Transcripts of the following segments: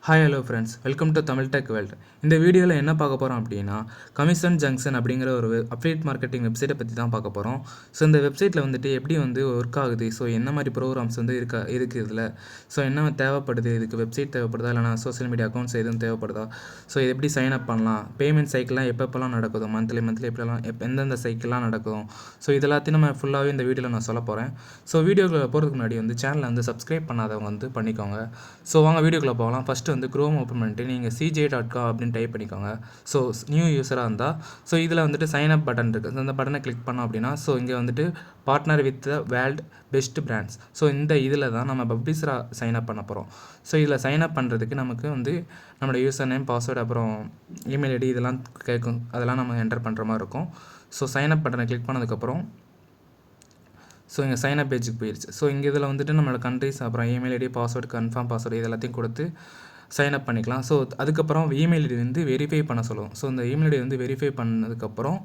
Hi hello friends, welcome to Tamil tech world. இந்த வீடியோவில் என்ன பார்க்க போகிறோம் அப்படின்னா, கமிஷன் ஜங்ஷன் அப்படிங்கிற ஒரு அஃபிலியேட் மார்க்கெட்டிங் வெப்சைட்டை பற்றி தான் பார்க்க போகிறோம். ஸோ இந்த வெப்சைட்டில் வந்துட்டு எப்படி ஒர்க் ஆகுது, ஸோ என்ன மாதிரி ப்ரோக்ராம்ஸ் இருக்குது இதில், ஸோ என்ன தேவைப்படுது, இதுக்கு வெப்சைட் தேவைப்படுதா இல்லைனா சோஷியல் மீடியா அக்கௌண்ட்ஸ் எதுவும் தேவைப்படுதா, ஸோ இது எப்படி சைன் அப் பண்ணலாம், பேமெண்ட் சைக்கிள்லாம் எப்பப்போலாம் நடக்குதோ, மந்த்லி எப்படிலாம் எந்தெந்த சைக்கிள்லாம் நடக்கும், ஸோ இதெல்லாத்தையும் நம்ம ஃபுல்லாகவே இந்த வீடியோவில் நான் சொல்ல போகிறேன். ஸோ வீடியோக்குள்ளே போகிறதுக்கு முன்னாடி சேனலை சப்ஸ்கிரைப் பண்ணாதவங்க பண்ணிக்கோங்க. ஸோ வாங்க வீடியோக்குள்ளே போகலாம். ஃபஸ்ட்டு க்ரோம் ஓப்பன் பண்ணிட்டு நீங்கள் cj.com அப்படின்னு டைப் பண்ணிக்கோங்க. ஸோ நியூ யூஸராக இருந்தால் ஸோ இதில் சைன் அப் பட்டன் இருக்குது. அந்த பட்டனை கிளிக் பண்ணோம் அப்படின்னா ஸோ இங்கே partner with the world best brands. So இந்த இதில் தான் நம்ம பப்ளிஷராக சைன் அப் பண்ண போகிறோம். ஸோ இதில் சைன் அப் பண்ணுறதுக்கு நமக்கு நம்மளோட யூசர் நேம், பாஸ்வேர்டு, அப்புறம் இமெயில் ஐடி இதெல்லாம் கேட்கும். அதெல்லாம் நம்ம என்டர் பண்ணுற மாதிரி இருக்கும். ஸோ சைன் அப் பட்டனை கிளிக் பண்ணதுக்கப்புறம் ஸோ இங்கே சைன் அப் பேஜுக்கு போயிடுச்சு. ஸோ இங்கே இதில் நம்மளோட கண்ட்ரிஸ், அப்புறம் email ID, password, confirm password இது எல்லாத்தையும் கொடுத்து சைன் அப் பண்ணிக்கலாம். ஸோ அதுக்கப்புறம் இமெயில் ஐடி வெரிஃபை பண்ண சொல்லுவோம். ஸோ இந்த இமெயில் ஐடி வெரிஃபை பண்ணதுக்கப்புறம்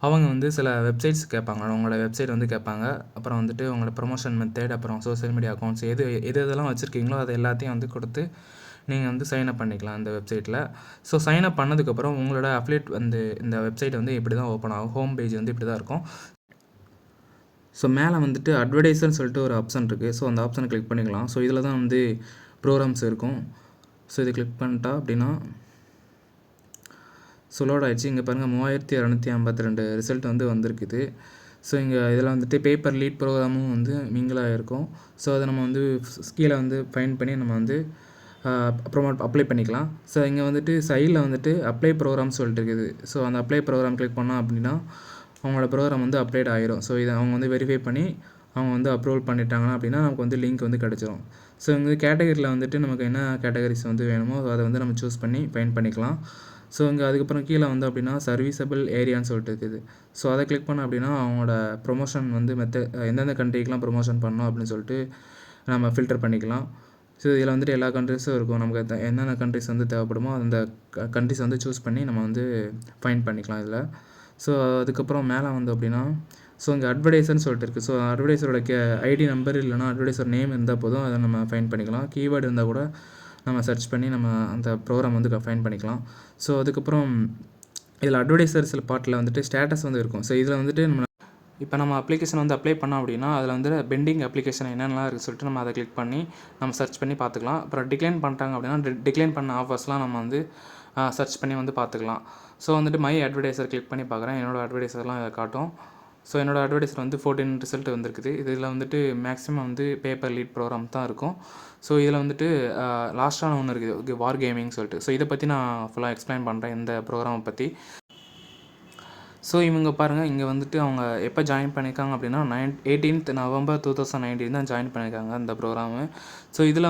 அவங்க சில வெப்சைட்ஸ் கேட்பாங்க. அவங்களோட வெப்சைட் கேட்பாங்க. அப்புறம் உங்களோட ப்ரொமோஷன் மெத்தட், அப்புறம் சோஷியல் மீடியா அக்கௌண்ட்ஸ் எதெல்லாம் வச்சுருக்கீங்களோ அது எல்லாத்தையும் கொடுத்து நீங்கள் சைன் அப் பண்ணிக்கலாம் இந்த வெப்சைட்டில். ஸோ சைன் அப் பண்ணதுக்கப்புறம் உங்களோட அஃபிலியேட் இந்த வெப்சைட் இப்படி தான் ஓப்பன் ஆகும். ஹோம் பேஜ் இப்படி தான் இருக்கும். ஸோ மேலே அட்வர்டைஸர்னு சொல்லிட்டு ஒரு ஆப்ஷன் இருக்குது. ஸோ அந்த ஆப்ஷனை கிளிக் பண்ணிக்கலாம். ஸோ இதில் தான் ப்ரோக்ராம்ஸ் இருக்கும். ஸோ இது கிளிக் பண்ணிட்டா அப்படின்னா ஸோ லோட் ஆகிடுச்சு. இங்கே பாருங்கள் 3652 ரிசல்ட் வந்திருக்குது. ஸோ இங்கே இதில் பேப்பர் லீட் ப்ரோக்ராமும் மிங்கிளாக இருக்கும். ஸோ அதை நம்ம கீழே ஃபைண்ட் பண்ணி நம்ம ப்ரோமோட் அப்ளை பண்ணிக்கலாம். ஸோ இங்கே சைடில் அப்ளை ப்ரோக்ராம் சொல்லிட்டு இருக்குது. ஸோ அந்த அப்ளை ப்ரோக்ராம் கிளிக் பண்ணோம் அப்படின்னா அவங்களோட ப்ரோக்ராம் அப்டேட் ஆகிரும். ஸோ இதை அவங்க வெரிஃபை பண்ணி அவங்க அப்ரூவல் பண்ணிட்டாங்கன்னா அப்படின்னா நமக்கு லிங்க் கிடச்சிரும். ஸோ இங்கே கேட்டகரியில் நமக்கு என்ன கேட்டகரிஸ் வேணுமோ அதை நம்ம சூஸ் பண்ணி ஃபைண்ட் பண்ணிக்கலாம். ஸோ இங்கே அதுக்கப்புறம் கீழே அப்படின்னா சர்வீசபிள் ஏரியான்னு சொல்லிட்டு இருக்குது. ஸோ அதை கிளிக் பண்ணோம் அப்படின்னா அவங்களோட ப்ரொமோஷன் எந்தெந்த கண்ட்ரிக்கெலாம் ப்ரொமோஷன் பண்ணணும் அப்படின்னு சொல்லிட்டு நம்ம ஃபில்டர் பண்ணிக்கலாம். ஸோ இதில் எல்லா கண்ட்ரிஸும் இருக்கும். நமக்கு என்னென்ன கண்ட்ரிஸ் தேவைப்படுமோ அந்த கண்ட்ரிஸ் சூஸ் பண்ணி நம்ம ஃபைண்ட் பண்ணிக்கலாம் இதில். ஸோ அதுக்கப்புறம் மேலே அப்படின்னா ஸோ இங்கே அட்வர்டைஸர்னு சொல்லிட்டு இருக்குது. ஸோ அட்வர்டைஸரோட ஐடி நம்பர் இல்லைனா அட்வர்டைஸர் நேம் இருந்தால் போதும், அதை நம்ம ஃபைண்ட் பண்ணிக்கலாம். கீவேர்டு இருந்தால் கூட நம்ம சர்ச் பண்ணி நம்ம அந்த ப்ரோக்ராம் ஃபைண்ட் பண்ணிக்கலாம். ஸோ அதுக்கப்புறம் இதில் அட்வர்டைசர்ஸில் பார்ட்டில் ஸ்டேட்டஸ் இருக்கும். ஸோ இதில் நம்ம இப்போ நம்ம அப்ளிகேஷன் அப்ளை பண்ணோம் அப்படின்னா அதில் பெண்டிங் அப்ளிகேஷன் என்னென்னலாம் இருக்குது சொல்லிட்டு நம்ம அதை கிளிக் பண்ணி நம்ம சர்ச் பண்ணி பார்த்துக்கலாம். அப்புறம் டிக்ளைன் பண்ணிட்டாங்க அப்படின்னா டிக்ளைன் பண்ண ஆஃபர்ஸ்லாம் நம்ம சர்ச் பண்ணி பார்த்துக்கலாம். ஸோ மை அட்வர்டைசர் கிளிக் பண்ணி பார்க்குறேன். என்னோடய அட்வர்டைசர்லாம் இதை காட்டும். ஸோ என்னோடய அட்வர்டைஸில் 14 ரிசல்ட் வந்திருக்குது. இதில் மேக்ஸிமம் பேப்பர் லீட் ப்ரோக்ராம் தான் இருக்கும். ஸோ இதில் லாஸ்ட்டான ஒன்று இருக்குது, வார் கேமிங் சொல்லிட்டு. ஸோ இதை பற்றி நான் ஃபுல்லாக எக்ஸ்பிளைன் பண்ணுறேன் இந்த ப்ரோக்ராமை பற்றி. ஸோ இவங்க பாருங்கள், இங்கே அவங்க எப்போ ஜாயின் பண்ணியிருக்காங்க அப்படின்னா 18th November 2019 தான் ஜாயின் பண்ணியிருக்காங்க இந்த ப்ரோக்ராமு. ஸோ இதில்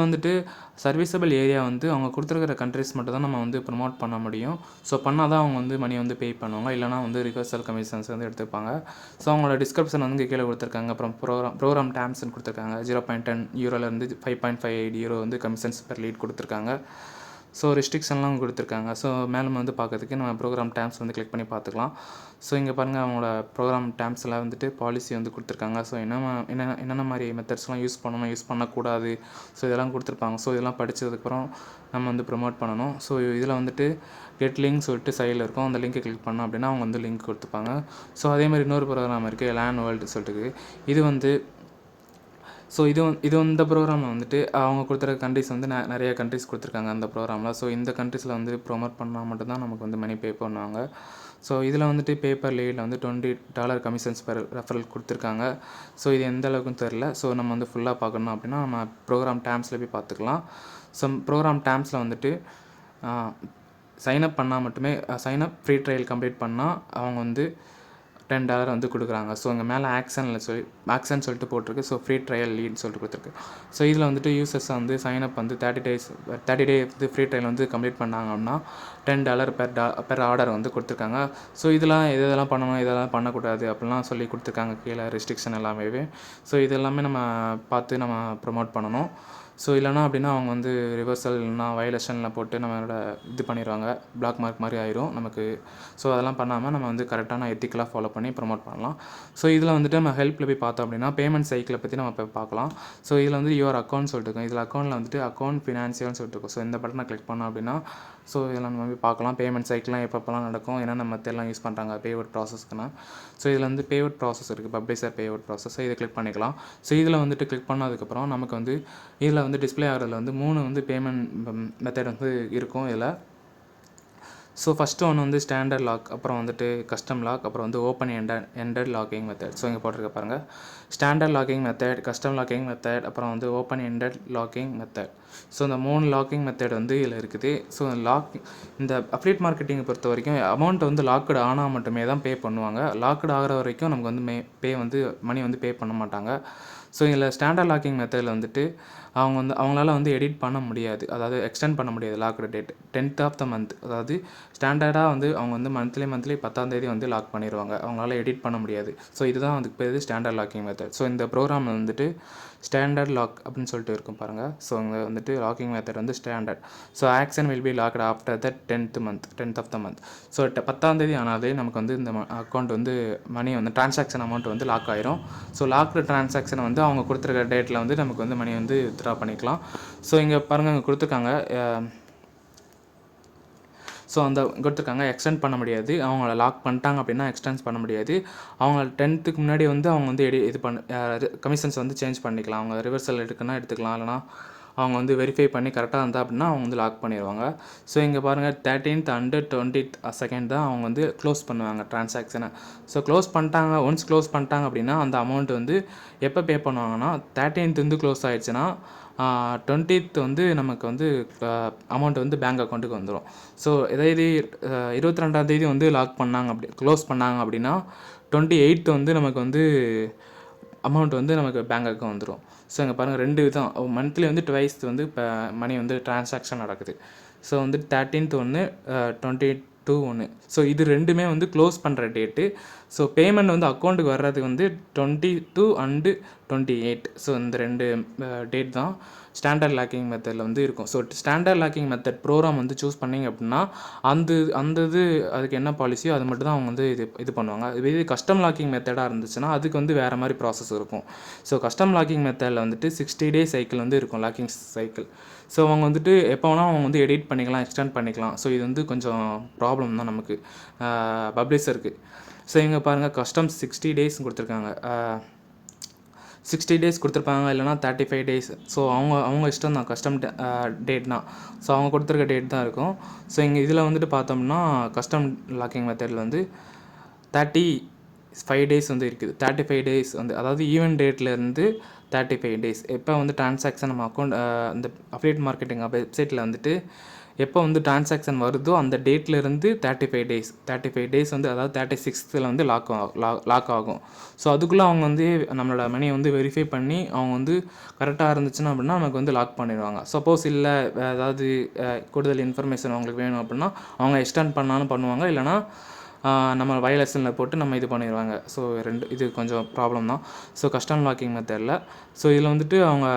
சர்வீசபிள் ஏரியா அவங்க கொடுத்துருக்கிற கண்ட்ரிஸ் மட்டும் தான் நம்ம ப்ரொமோட் பண்ண முடியும். ஸோ பண்ணால் தான் அவங்க மணி பே பண்ணுவாங்க, இல்லைனா ரிவர்சல் கமிஷன்ஸ் எடுத்துப்பாங்க. ஸோ அவங்களோட டிஸ்கிரிப்ஷன் கீழே கொடுத்துருக்காங்க. அப்புறம் ப்ரோக்ராம் டேர்ம்ஸ்னு கொடுத்துருக்காங்க. 0.10 யூரோலேருந்து 5.58 யூரோ கமிஷன்ஸ் பெர் லீட் கொடுத்துருக்காங்க. ஸோ ரெஸ்ட்ரிக்ஷன்லாம் கொடுத்துருக்காங்க. ஸோ மேலே பார்க்கறதுக்கு நம்ம ப்ரோக்ராம் டேர்ம்ஸ் கிளிக் பண்ணி பார்த்துக்கலாம். ஸோ இங்கே பாருங்கள், அவங்களோட ப்ரோக்ராம் டேர்ம்ஸில் பாலிசி கொடுத்துருக்காங்க. ஸோ என்னென்ன மாதிரி மெத்தட்ஸ்லாம் யூஸ் பண்ணணும், யூஸ் பண்ணக்கூடாது, ஸோ இதெல்லாம் கொடுத்துருப்பாங்க. ஸோ இதெல்லாம் படித்ததுக்கப்புறம் நம்ம ப்ரொமோட் பண்ணணும். ஸோ இதில் கெட் லிங்க் சொல்லிட்டு சைடில் இருக்கும். அந்த லிங்க்கை கிளிக் பண்ணோம் அப்படின்னா அவங்க லிங்க் கொடுத்துப்பாங்க. ஸோ அதேமாதிரி இன்னொரு ப்ரோக்ராம் இருக்குது, லேன் வேர்ல்டு சொல்லிட்டு. இது ஸோ இந்த ப்ரோக்ராமில் அவங்க கொடுத்துருக்க கண்ட்ரிஸ் நிறைய கண்ட்ரிஸ் கொடுத்துருக்காங்க அந்த ப்ரோக்ராமில். ஸோ இந்த கண்ட்ரிஸில் ப்ரொமோட் பண்ணால் மட்டும்தான் நமக்கு மணி பே பண்ணுவாங்க. ஸோ இதில் பேப்பர் லீடில் $20 கமிஷன்ஸ் பெர் ரெஃபரல் கொடுத்துருக்காங்க. ஸோ இது எந்த அளவுக்குன்னு தெரில. ஸோ நம்ம ஃபுல்லாக பார்க்கணும் அப்படின்னா நம்ம ப்ரோக்ராம் டேர்ம்ஸில் போய் பார்த்துக்கலாம். ஸோ ப்ரோக்ராம் டேர்ம்ஸில் சைனப் பண்ணால் மட்டுமே, சைனப் ஃப்ரீ ட்ரையல் கம்ப்ளீட் பண்ணால் அவங்க $10 கொடுக்குறாங்க. ஸோ அங்கே மேலே ஆக்ஷன் சொல்லிட்டு போட்டிருக்கு. ஸோ ஃப்ரீ ட்ரையல் லீட்னு சொல்லிட்டு கொடுத்துருக்கு. ஸோ இதில் யூசர்ஸ் சைனப் 30 டே ஃப்ரீ ட்ரையல் கம்ப்ளீட் பண்ணாங்க அப்படின்னா $10 பெர் ஆர்டர் கொடுத்துருக்காங்க. ஸோ இதெல்லாம் பண்ணணும், இதெல்லாம் பண்ணக்கூடாது அப்படிலாம் சொல்லி கொடுத்துருக்காங்க கீழே ரெஸ்ட்ரிக்ஷன் எல்லாமே. ஸோ இது எல்லாமே நம்ம பார்த்து நம்ம ப்ரொமோட் பண்ணணும். ஸோ இல்லைனா அப்படின்னா அவங்க வந்து ரிவர்சல் இல்லைனா வயலேஷனில் போட்டு நம்மளோட இது பண்ணிடுவாங்க, பிளாக் மார்க் மாதிரி ஆயிரும் நமக்கு. ஸோ அதெல்லாம் பண்ணாமல் நம்ம வந்து கரெக்டான எத்திக்கலாக ஃபாலோ பண்ணி ப்ரொமோட் பண்ணலாம். ஸோ இதில் வந்துட்டு நம்ம ஹெல்ப்பில் போய் பார்த்தோம் அப்படின்னா பேமெண்ட் சைக்கிளை பற்றி நம்ம இப்போ பார்க்கலாம். ஸோ இதில் வந்து யுவர் அக்கௌண்ட் சொல்லிட்டு இருக்கும். இதில் அக்கௌண்ட்டில் வந்துட்டு அக்கௌண்ட் ஃபினான்ஷியல்னு சொல்லிட்டு இருக்கும். ஸோ இந்த பட்டனை கிளிக் பண்ணோம் அப்படின்னா ஸோ இதில் நம்ம போய் பார்க்கலாம் பேமெண்ட் சைக்கிள்லாம் எப்பப்போலாம் நடக்கும், என்னென்ன மெத்தட்லாம் யூஸ் பண்ணுறாங்க பேஅவுட் ப்ராசஸ்க்குன்னா. ஸோ இதில் வந்து பேஅவுட் ப்ராசஸ் இருக்குது, பப்ளிஷர் பேஅவுட் ப்ராசஸ். இதை கிளிக் பண்ணிக்கலாம். ஸோ இதில் வந்துட்டு கிளிக் பண்ணதுக்கப்புறம் நமக்கு வந்து இதில் வந்து டிஸ்பிளே ஆகிறதுல வந்து 3 வந்து பேமெண்ட் மெத்தட் வந்து இருக்கும் இதில். ஸோ ஃபஸ்ட்டு ஒன்று வந்து ஸ்டாண்டர்ட் லாக், அப்புறம் வந்துட்டு கஸ்டம் லாக், அப்புறம் வந்து open ended locking method. So இங்கே போட்டிருக்க பாருங்கள், standard locking method, custom locking method, அப்புறம் வந்து open ended locking method. So இந்த 3 லாக்கிங் மெத்தட் வந்து இதில் இருக்குது. ஸோ இந்த அஃபிலியேட் மார்க்கெட்டிங்கை பொறுத்த வரைக்கும் அமௌண்ட் வந்து லாக்டு ஆனால் மட்டுமே தான் பே பண்ணுவாங்க. லாக்டு ஆகிற வரைக்கும் நமக்கு வந்து மணி வந்து பே பண்ண மாட்டாங்க. ஸோ இதில் ஸ்டாண்டர்ட் லாக்கிங் மெத்தடில் வந்துட்டு அவங்களால வந்து எடிட் பண்ண முடியாது, அதாவது எக்ஸ்டெண்ட் பண்ண முடியாது locked date 10th of the month. அதாவது ஸ்டாண்டர்டாக வந்து அவங்க வந்து மந்த்லி 10ஆம் தேதி வந்து லாக் பண்ணிடுவாங்க, அவங்களால எடிட் பண்ண முடியாது. ஸோ இதுதான் அதுக்கு பேர் ஸ்டாண்டர்ட் லாக்கிங் மெத்தட். ஸோ இந்த ப்ரோக்ராமில் வந்துட்டு ஸ்டாண்டர்ட் லாக் அப்படின்னு சொல்லிட்டு இருக்கும் பாருங்கள். ஸோ இங்கே வந்துட்டு லாக்கிங் மெத்தட் வந்து standard. So action will be locked after the 10th of the month. So 10ஆம் தேதி ஆனாலே நமக்கு வந்து இந்த அக்கௌண்ட் வந்து மணி வந்து டிரான்சாக்ஷன் அமௌண்ட் வந்து லாக் ஆயிரும். ஸோ லாக்டு டிரான்சாக்ஷனை வந்து அவங்க கொடுத்துருக்க டேட்டில் வந்து நமக்கு வந்து மணி வந்து வித்ட்ரா பண்ணிக்கலாம். ஸோ இங்கே பாருங்கள், இங்கே கொடுத்துருக்காங்க. ஸோ அந்த கொடுத்துருக்காங்க எக்ஸ்டெண்ட் பண்ண முடியாது, அவங்கள லாக் பண்ணிட்டாங்க அப்படின்னா எக்ஸ்டென்ஸ் பண்ண முடியாது. அவங்க 10th முன்னாடி வந்து அவங்க வந்து இது கமிஷன்ஸ் வந்து சேஞ்ச் பண்ணிக்கலாம். அவங்க ரிவர்சல் எடுக்கணும்னா எடுத்துக்கலாம், இல்லைனா அவங்க வந்து வெரிஃபை பண்ணி கரெக்டாக இருந்தால் அப்படின்னா அவங்க வந்து லாக் பண்ணிடுவாங்க. ஸோ இங்கே பாருங்கள் 13th and 20th தான் அவங்க வந்து க்ளோஸ் பண்ணுவாங்க ட்ரான்சாக்ஷனை. ஸோ ஒன்ஸ் க்ளோஸ் பண்ணிட்டாங்க அப்படின்னா அந்த அமௌண்ட் வந்து எப்போ பே பண்ணுவாங்கன்னா 13th வந்து க்ளோஸ் ஆகிடுச்சுன்னா 20th வந்து நமக்கு வந்து அமௌண்ட் வந்து பேங்க் அக்கௌண்ட்டுக்கு வந்துடும். ஸோ இதாவது 22ஆம் தேதி வந்து க்ளோஸ் பண்ணாங்க அப்படின்னா 28th வந்து நமக்கு வந்து அமௌண்ட் வந்து நமக்கு பேங்க்குக்கு வந்துடும். ஸோ இங்கே பாருங்கள், 2 விதம், மந்த்லி வந்து ட்வைஸ் வந்து இப்போ மணி வந்து ட்ரான்சாக்ஷன் நடக்குது. ஸோ வந்து 13th ஒன்று, 22 ஒன்று. ஸோ இது ரெண்டுமே வந்து க்ளோஸ் பண்ணுற டேட்டு. ஸோ பேமெண்ட் வந்து அக்கௌண்ட்டுக்கு வர்றது வந்து 22 and 28. ஸோ இந்த 2 டேட் தான் ஸ்டாண்டர்ட் லாக்கிங் மெத்தடில் வந்து இருக்கும். So standard locking method program வந்து சூஸ் பண்ணிங்க அப்படின்னா அந்த இது அதுக்கு என்ன பாலிசியோ அது மட்டும் தான் அவங்க வந்து இது பண்ணுவாங்க. இதே கஸ்டம் லாக்கிங் மெத்தடாக இருந்துச்சுன்னா அதுக்கு வந்து வேறு மாதிரி ப்ராசஸ் இருக்கும். ஸோ கஸ்டம் லாக்கிங் மெத்தடில் வந்துட்டு 60 day சைக்கிள் வந்து இருக்கும், லாக்கிங் சைக்கிள். ஸோ அவங்க வந்துட்டு எப்போ வேணால் அவங்க வந்து எடிட் பண்ணிக்கலாம், எக்ஸ்டெண்ட் பண்ணிக்கலாம். ஸோ இது வந்து கொஞ்சம் ப்ராப்ளம் தான் நமக்கு பப்ளிஷருக்கு. ஸோ இங்கே பாருங்கள், கஸ்டம் 60 days கொடுத்துருக்காங்க. 60 days கொடுத்துருப்பாங்க, இல்லைனா 35 days. ஸோ அவங்க இஷ்டம் தான், கஸ்டம் டேட்னா. ஸோ அவங்க கொடுத்துருக்க டேட் தான் இருக்கும். ஸோ இங்கே இதில் வந்துட்டு பார்த்தோம்னா கஸ்டம் லாக்கிங் மெத்தடில் வந்து 35 days வந்து இருக்குது. 35 days வந்து அதாவது ஈவென்ட் டேட்லேருந்து 35 days எப்போ வந்து ட்ரான்சாக்ஷன் நம்ம அக்கௌண்ட் இந்த அஃபிலியேட் மார்க்கெட்டிங் வெப்சைட்டில் வந்துட்டு எப்போ வந்து ட்ரான்சாக்ஷன் வருதோ அந்த டேட்லேருந்து 35 days வந்து அதாவது 36th வந்து லாக் ஆகும். ஸோ அதுக்குள்ளே அவங்க வந்து நம்மளோட மணியை வந்து வெரிஃபை பண்ணி அவங்க வந்து கரெக்டாக இருந்துச்சுன்னா அப்படின்னா நமக்கு வந்து லாக் பண்ணிடுவாங்க. சப்போஸ் இல்லை ஏதாவது கூடுதல் இன்ஃபர்மேஷன் அவங்களுக்கு வேணும் அப்படின்னா அவங்க எக்ஸ்டெண்ட் பண்ணாலும் பண்ணுவாங்க, இல்லைனா நம்ம வயலேஷனில் போட்டு நம்ம இது பண்ணிடுவாங்க. ஸோ இது கொஞ்சம் ப்ராப்ளம் தான். ஸோ கஸ்டம் லாக்கிங் மெத்தடில் ஸோ இதில் வந்துட்டு அவங்க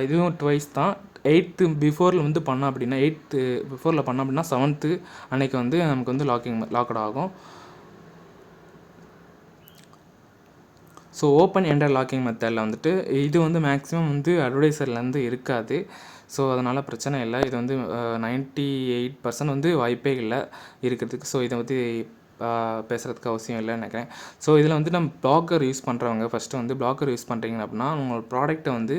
இதுவும் ட்வைஸ் தான். 8th பிஃபோரில் வந்து பண்ணோம் அப்படின்னா 8th பிஃபோரில் பண்ணோம் அப்படின்னா 7th அன்றைக்கி வந்து நமக்கு வந்து லாக்ட் ஆகும். ஸோ ஓப்பன் எண்டட் லாக்கிங் மெத்தடில் வந்துட்டு இது வந்து மேக்ஸிமம் வந்து அட்வர்டைசர்லேருந்து இருக்காது. ஸோ அதனால் பிரச்சனை இல்லை. இது வந்து 98% வந்து வாய்ப்பே இல்லை இருக்கிறதுக்கு. ஸோ இதை பற்றி பேசுகிறதுக்கு அவசியம் இல்லைன்னு நினைக்கிறேன். ஸோ இதில் வந்து நம்ம பிளாகர் யூஸ் பண்ணுறவங்க ஃபஸ்ட்டு வந்து பிளாகர் யூஸ் பண்ணுறீங்க அப்படின்னா உங்களோட ப்ராடக்ட்டை வந்து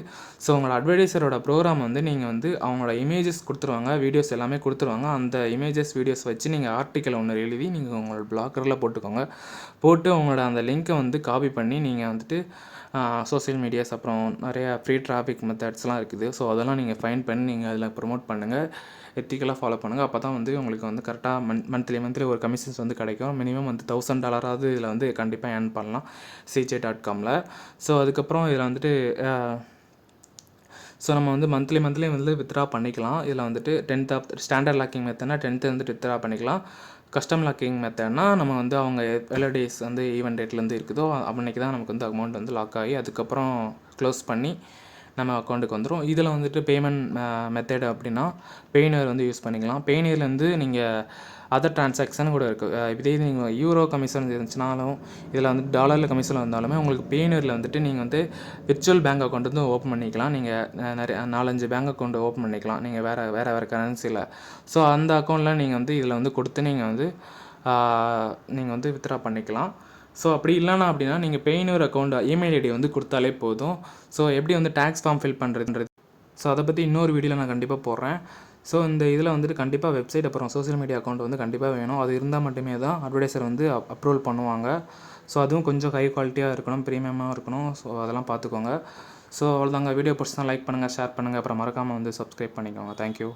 உங்களோட அட்வர்டைசரோட ப்ரோக்ராம் வந்து நீங்கள் வந்து அவங்களோட இமேஜஸ் கொடுத்துருவாங்க, வீடியோஸ் எல்லாமே கொடுத்துருவாங்க. அந்த இமேஜஸ் வீடியோஸ் வச்சு நீங்கள் ஆர்டிக்கல் ஒன்று எழுதி நீங்கள் உங்களோட பிளாகரில் போட்டுக்கோங்க. போட்டு உங்களோட அந்த லிங்க்கை வந்து காப்பி பண்ணி நீங்கள் வந்துட்டு சோஷியல் மீடியாஸ் அப்புறம் நிறையா ஃப்ரீ டிராஃபிக் மெத்தட்ஸ்லாம் இருக்குது. ஸோ அதெல்லாம் நீங்கள் ஃபைண்ட் பண்ணி நீங்கள் அதில் ப்ரொமோட் பண்ணுங்கள், எத்திக்கலாக ஃபாலோ பண்ணுங்கள். அப்போ தான் வந்து உங்களுக்கு வந்து கரெக்டாக மந்த்லி ஒரு கமிஷன்ஸ் வந்து கிடைக்கும். மினிமம் வந்து $1000 இதில் வந்து கண்டிப்பாக ஏர்ன் பண்ணலாம் cj.comல. ஸோ அதுக்கப்புறம் இதில் வந்துட்டு ஸோ நம்ம வந்து மந்த்லி வந்து வித்ட்ரா பண்ணிக்கலாம். இதில் வந்துட்டு 10th ஸ்டாண்டர்ட் லாக்கிங் மெத்தட்னா 10th வந்துட்டு வித்ட்ரா பண்ணிக்கலாம். கஸ்டம் லாக்கிங் மெத்தட்னா நம்ம வந்து அவங்க எவ்வளோ டேஸ் வந்து ஈவென்ட் டேட்லேருந்து இருக்குதோ அன்றைக்கி தான் நமக்கு வந்து அமௌண்ட் வந்து லாக் ஆகி அதுக்கப்புறம் க்ளோஸ் பண்ணி நம்ம அக்கௌண்ட்டுக்கு வந்துடும். இதில் வந்துட்டு பேமெண்ட் மெத்தட் அப்படின்னா பேனியர் வந்து யூஸ் பண்ணிக்கலாம். பேனியர்லேருந்து நீங்கள் அதர் டிரான்சாக்ஷன் கூட இருக்குது. இதே நீங்கள் யூரோ கமிஷன் இருந்துச்சுனாலும் இதில் வந்து டாலரில் கமிஷன் வந்தாலுமே உங்களுக்கு பேனியரில் வந்துட்டு நீங்கள் வந்து விர்ச்சுவல் பேங்க் அக்கௌண்ட் வந்து ஓப்பன் பண்ணிக்கலாம். நீங்கள் நிறைய 4-5 பேங்க் அக்கௌண்ட் ஓப்பன் பண்ணிக்கலாம் நீங்கள் வேறு கரன்சியில். ஸோ அந்த அக்கௌண்ட்டில் நீங்கள் வந்து இதில் வந்து கொடுத்து நீங்கள் வந்து வித்ட்ரா பண்ணிக்கலாம். ஸோ அப்படி இல்லைனா அப்படின்னா நீங்கள் பேனியர் அக்கௌண்ட் இமெயில் ஐடி வந்து கொடுத்தாலே போதும். ஸோ எப்படி வந்து டேக்ஸ் ஃபார்ம் ஃபில் பண்ணுறதுன்றது, ஸோ அதை பற்றி இன்னொரு வீடியோவில் நான் கண்டிப்பாக போடுறேன். ஸோ இந்த இதில் வந்துட்டு கண்டிப்பாக வெப்சைட் அப்புறம் சோஷியல் மீடியா அக்கௌண்ட் வந்து கண்டிப்பாக வேணும். அது இருந்தால் மட்டுமே தான் அட்வர்டைசர் வந்து அப்ரூவல் பண்ணுவாங்க. ஸோ அதுவும் கொஞ்சம் ஹை குவாலிட்டியாக இருக்கணும், ப்ரீமியமாக இருக்கணும். ஸோ அதெல்லாம் பார்த்துக்கோங்க. ஸோ அவ்வளோதாங்க. வீடியோ பிடிச்சா லைக் பண்ணுங்கள், ஷேர் பண்ணுங்கள், அப்புறம் மறக்காமல் வந்து சப்ஸ்கிரைப் பண்ணிக்கோங்க. தேங்க்யூ.